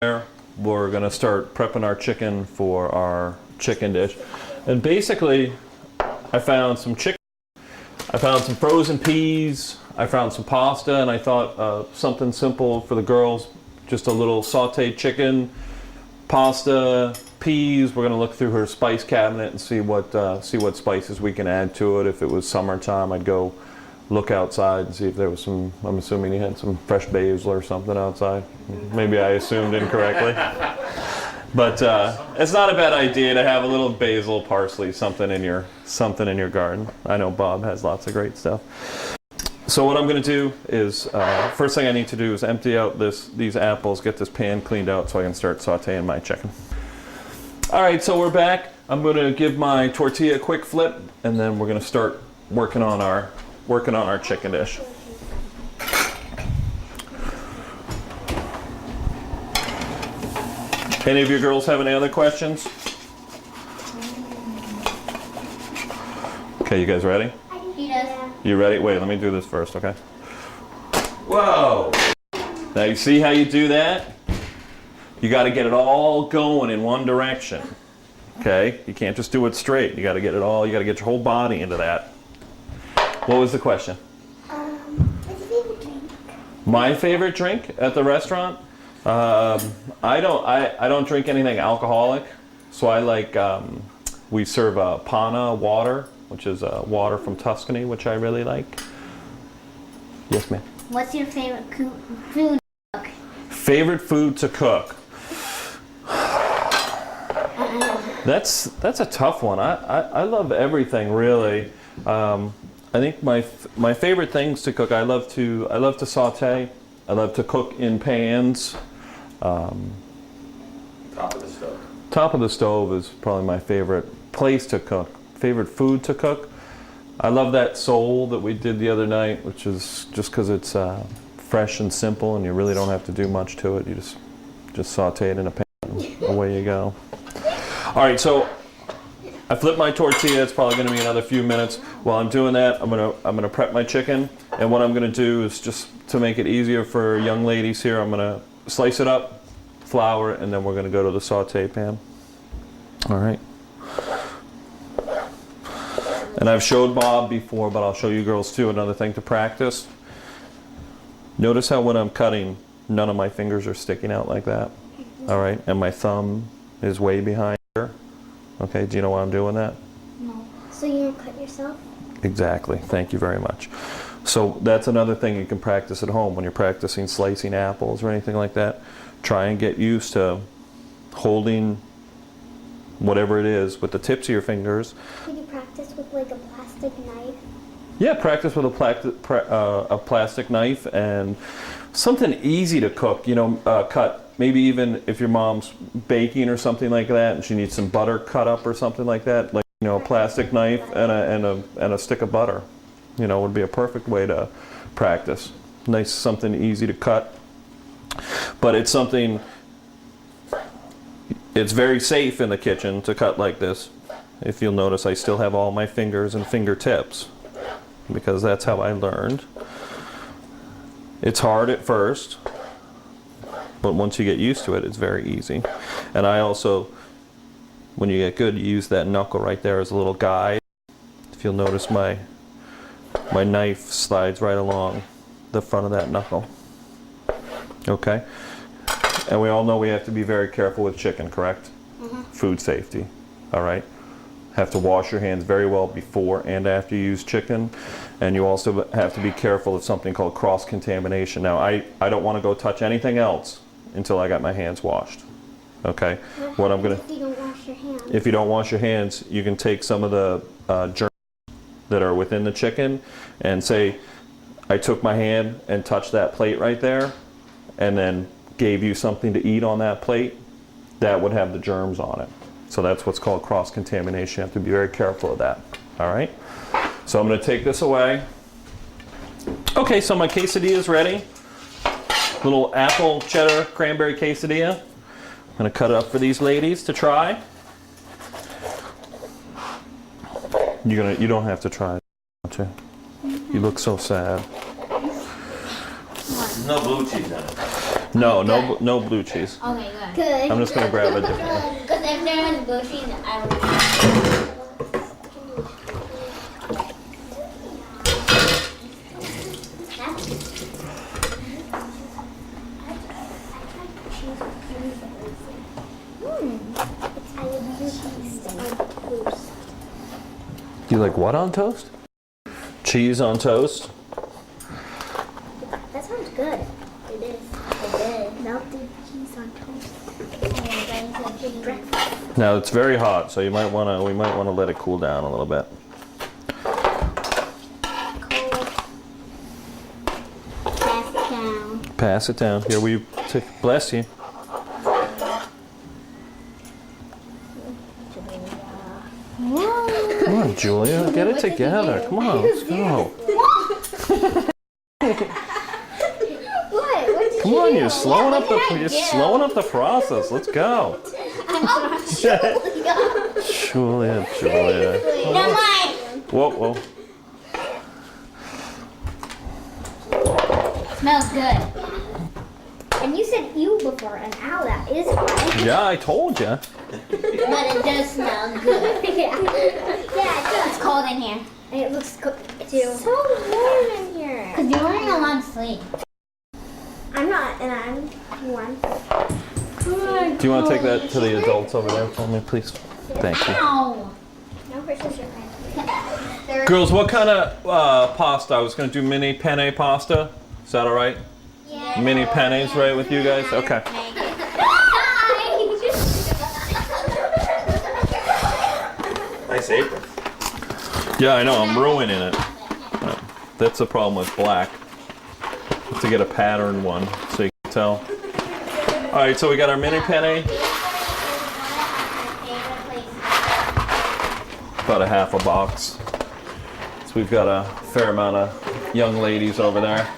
there. We're gonna start prepping our chicken for our chicken dish. And basically, I found some chicken, I found some frozen peas, I found some pasta, and I thought something simple for the girls, just a little sauteed chicken, pasta, peas. We're gonna look through her spice cabinet and see what spices we can add to it. If it was summertime, I'd go look outside and see if there was some, I'm assuming he had some fresh basil or something outside. Maybe I assumed incorrectly. But it's not a bad idea to have a little basil, parsley, something in your garden. I know Bob has lots of great stuff. So what I'm going to do is, first thing I need to do is empty out these apples, get this pan cleaned out so I can start sauteing my chicken. All right, so we're back. I'm going to give my tortilla a quick flip, and then we're going to start working on our chicken dish. Any of you girls have any other questions? Okay, you guys ready? He does. You ready? Wait, let me do this first, okay? Whoa! Now you see how you do that? You got to get it all going in one direction. Okay? You can't just do it straight. You got to get it all, you got to get your whole body into that. What was the question? What's your favorite drink? My favorite drink at the restaurant? I don't drink anything alcoholic, so I like, we serve Pana water, which is water from Tuscany, which I really like. Yes, ma'am. What's your favorite food to cook? Favorite food to cook? That's a tough one. I love everything, really. I think my favorite things to cook, I love to saute. I love to cook in pans. Top of the stove. Top of the stove is probably my favorite place to cook. Favorite food to cook. I love that sole that we did the other night, which is just because it's fresh and simple, and you really don't have to do much to it. You just saute it in a pan, and away you go. All right, so I flipped my tortilla. It's probably going to be another few minutes. While I'm doing that, I'm gonna prep my chicken, and what I'm gonna do is, just to make it easier for young ladies here, I'm gonna slice it up, flour, and then we're gonna go to the saute pan. All right. And I've showed Bob before, but I'll show you girls too. Another thing to practice. Notice how when I'm cutting, none of my fingers are sticking out like that. All right, and my thumb is way behind here. Okay, do you know why I'm doing that? No. So you don't cut yourself? Exactly, thank you very much. So that's another thing you can practice at home when you're practicing slicing apples or anything like that. Try and get used to holding whatever it is with the tips of your fingers. Could you practice with like a plastic knife? Yeah, practice with a plastic knife and something easy to cook, you know, cut. Maybe even if your mom's baking or something like that and she needs some butter cut up or something like that, like, you know, a plastic knife and a stick of butter, you know, would be a perfect way to practice. Nice, something easy to cut, but it's something, it's very safe in the kitchen to cut like this. If you'll notice, I still have all my fingers and fingertips because that's how I learned. It's hard at first, but once you get used to it, it's very easy. And I also, when you get good, you use that knuckle right there as a little guide. If you'll notice, my knife slides right along the front of that knuckle. Okay? And we all know we have to be very careful with chicken, correct? Mm-hmm. Food safety, all right? Have to wash your hands very well before and after you use chicken. And you also have to be careful of something called cross-contamination. Now, I don't want to go touch anything else until I got my hands washed. Okay? What I'm gonna, if you don't wash your hands? If you don't wash your hands, you can take some of the germs that are within the chicken and say, I took my hand and touched that plate right there and then gave you something to eat on that plate, that would have the germs on it. So that's what's called cross-contamination. You have to be very careful of that. All right? So I'm going to take this away. Okay, so my quesadilla is ready. Little apple cheddar cranberry quesadilla. I'm going to cut it up for these ladies to try. You don't have to try it, don't you? You look so sad. No blue cheese in it. No, no blue cheese. Okay, good. Good. I'm just gonna grab a different. Because if there was blue cheese, I would. Do you like what on toast? Cheese on toast? That sounds good. It is. It is. Melted cheese on toast. Breakfast. Now it's very hot, so we might wanna let it cool down a little bit. Pass it down. Pass it down. Here, we bless you. Come on, Julia, get it together. Come on, let's go. What? Come on, you're slowing up the process. Let's go. Julia. No, mine. Whoa. Smells good. And you said ew before, and ow, that is fine. Yeah, I told you. But it does smell good. Yeah, It's cold in here. and it looks good too. So warm in here. Because you're wearing a long sleeve. I'm not, and I'm warm. Do you want to take that to the adults over there for me, please? Thank you. No. No precision. Girls, what kind of pasta? I was going to do mini penne pasta. Is that all right? Yeah. Mini pennes, right, with you guys? Okay. Nice apron. Yeah, I know, I'm ruining it. That's the problem with black. To get a patterned one, so you can tell. All right, so we got our mini penne. About a half a box. So we've got a fair amount of young ladies over there.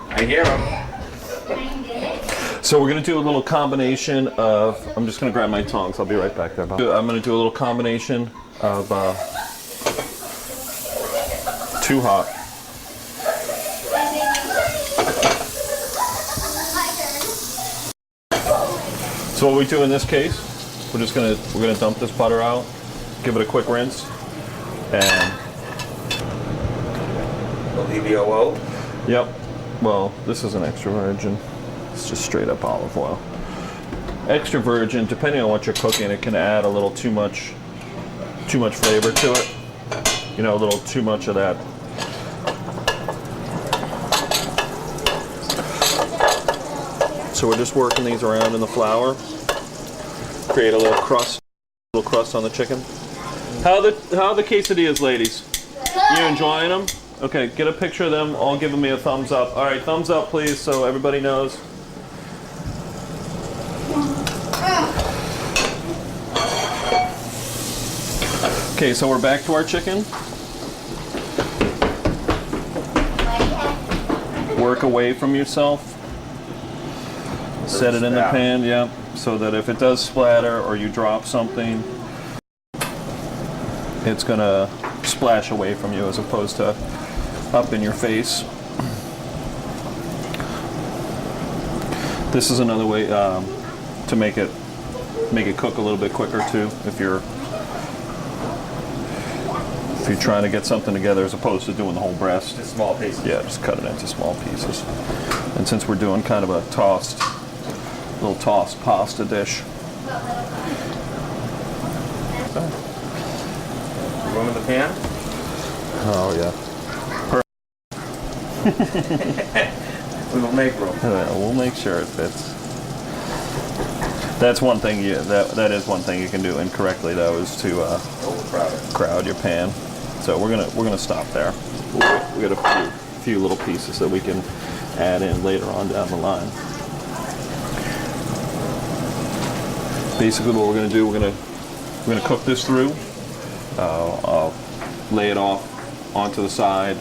I hear them. So we're gonna do a little combination of, I'm just gonna grab my tongs, I'll be right back there, Bob. I'm gonna do a little combination of too hot. So what we do in this case, we're gonna dump this butter out, give it a quick rinse, and EVOO. yep. Well, this is an extra virgin. It's just straight up olive oil. Extra virgin, depending on what you're cooking, it can add a little too much flavor to it. You know, a little too much of that. So we're just working these around in the flour. Create a little crust on the chicken. How the quesadillas, ladies? You enjoying them? Okay, get a picture of them. All giving me a thumbs up. All right, thumbs up, please, so everybody knows. Okay, so we're back to our chicken. Work away from yourself. Set it in the pan, yeah, so that if it does splatter or you drop something, it's gonna splash away from you as opposed to up in your face. This is another way to make it cook a little bit quicker too. If you're trying to get something together as opposed to doing the whole breast. Just small pieces. Yeah, just cut it into small pieces. And since we're doing kind of a little tossed pasta dish. Room in the pan? Oh yeah. We will make room. We'll make sure it fits. That's one thing that is one thing you can do incorrectly though, is to crowd your pan. So we're gonna stop there. We got a few little pieces that we can add in later on down the line. Basically, what we're gonna do, we're gonna cook this through. I'll lay it off onto the side.